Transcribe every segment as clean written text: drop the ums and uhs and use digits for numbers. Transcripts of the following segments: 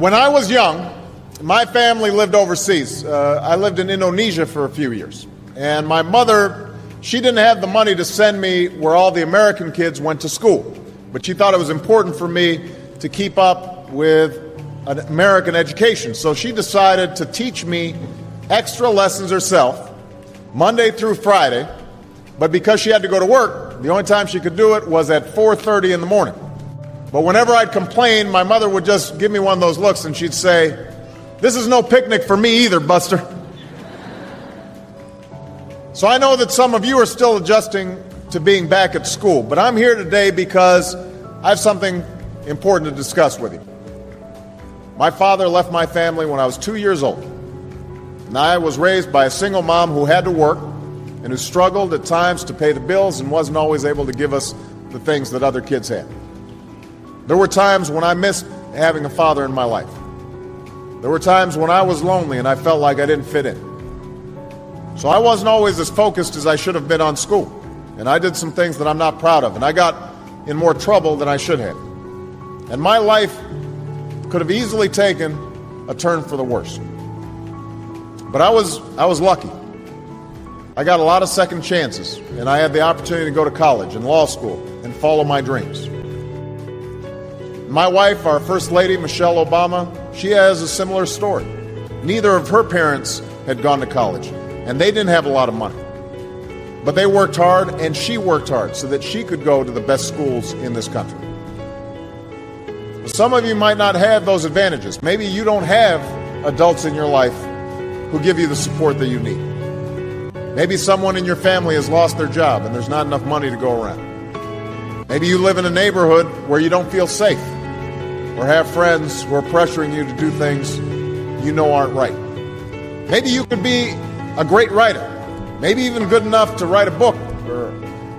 When I was young, my family lived overseas. I lived in Indonesia for a few years. And my mother, she didn't have the money to send me where all the American kids went to school. But she thought it was important for me to keep up with an American education. So she decided to teach me extra lessons herself, Monday through Friday. But because she had to go to work, the only time she could do it was at 4:30 in the morning. But whenever I'd complain, my mother would just give me one of those looks and she'd say, "This is no picnic for me either, Buster." So I know that some of you are still adjusting to being back at school, but I'm here today because I have something important to discuss with you. My father left my family when I was 2 years old, and I was raised by a single mom who had to work and who struggled at times to pay the bills and wasn't always able to give us the things that other kids had. There were times when I missed having a father in my life. There were times when I was lonely and I felt like I didn't fit in. So I wasn't always as focused as I should have been on school. And I did some things that I'm not proud of. And I got in more trouble than I should have. And my life could have easily taken a turn for the worse. But I was lucky. I got a lot of second chances. And I had the opportunity to go to college and law school and follow my dreams. My wife, our First Lady, Michelle Obama, she has a similar story. Neither of her parents had gone to college, and they didn't have a lot of money. But they worked hard, and she worked hard so that she could go to the best schools in this country. Some of you might not have those advantages. Maybe you don't have adults in your life who give you the support that you need. Maybe someone in your family has lost their job, and there's not enough money to go around. Maybe you live in a neighborhood where you don't feel safe, or have friends who are pressuring you to do things you know aren't right. Maybe you could be a great writer, maybe even good enough to write a book or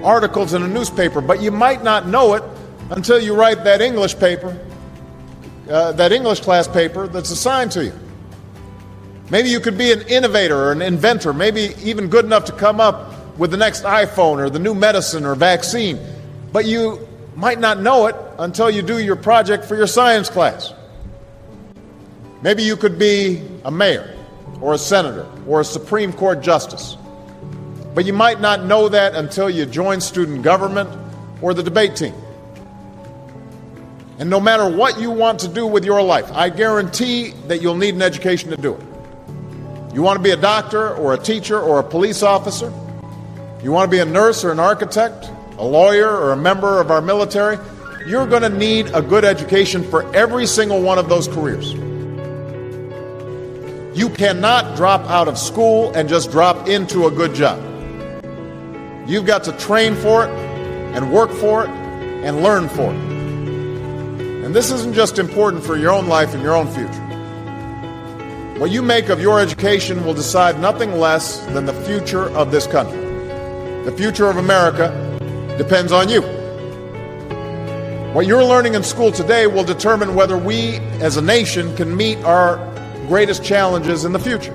articles in a newspaper, but you might not know it until you write that English paper, that English class paper that's assigned to you. Maybe you could be an innovator or an inventor, maybe even good enough to come up with the next iPhone or the new medicine or vaccine, but you might not know it until you do your project for your science class. Maybe you could be a mayor or a senator or a Supreme Court justice, but you might not know that until you join student government or the debate team. And no matter what you want to do with your life, I guarantee that you'll need an education to do it. You want to be a doctor or a teacher or a police officer? You want to be a nurse or an architect, a lawyer or a member of our military? You're going to need a good education for every single one of those careers. You cannot drop out of school and just drop into a good job. You've got to train for it and work for it and learn for it. And this isn't just important for your own life and your own future. What you make of your education will decide nothing less than the future of this country. The future of America depends on you. What you're learning in school today will determine whether we as a nation can meet our greatest challenges in the future.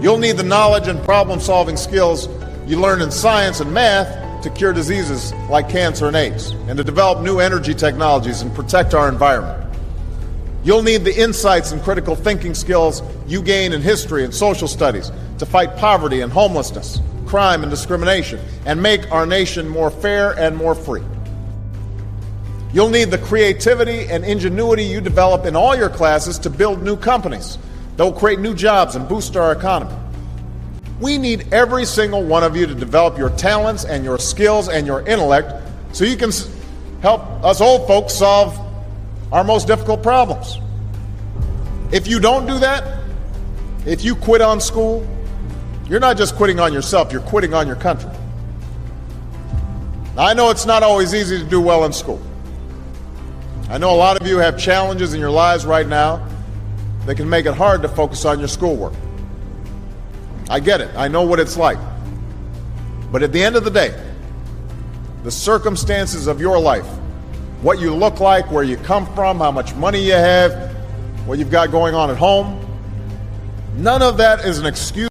You'll need the knowledge and problem-solving skills you learn in science and math to cure diseases like cancer and AIDS, and to develop new energy technologies and protect our environment. You'll need the insights and critical thinking skills you gain in history and social studies to fight poverty and homelessness, crime and discrimination, and make our nation more fair and more free. You'll need the creativity and ingenuity you develop in all your classes to build new companies that will create new jobs and boost our economy. We need every single one of you to develop your talents and your skills and your intellect so you can help us old folks solve our most difficult problems. If you don't do that, if you quit on school, you're not just quitting on yourself, you're quitting on your country. Now, I know it's not always easy to do well in school. I know a lot of you have challenges in your lives right now that can make it hard to focus on your schoolwork. I get it. I know what it's like. But at the end of the day, the circumstances of your life, what you look like, where you come from, how much money you have, what you've got going on at home, none of that is an excuse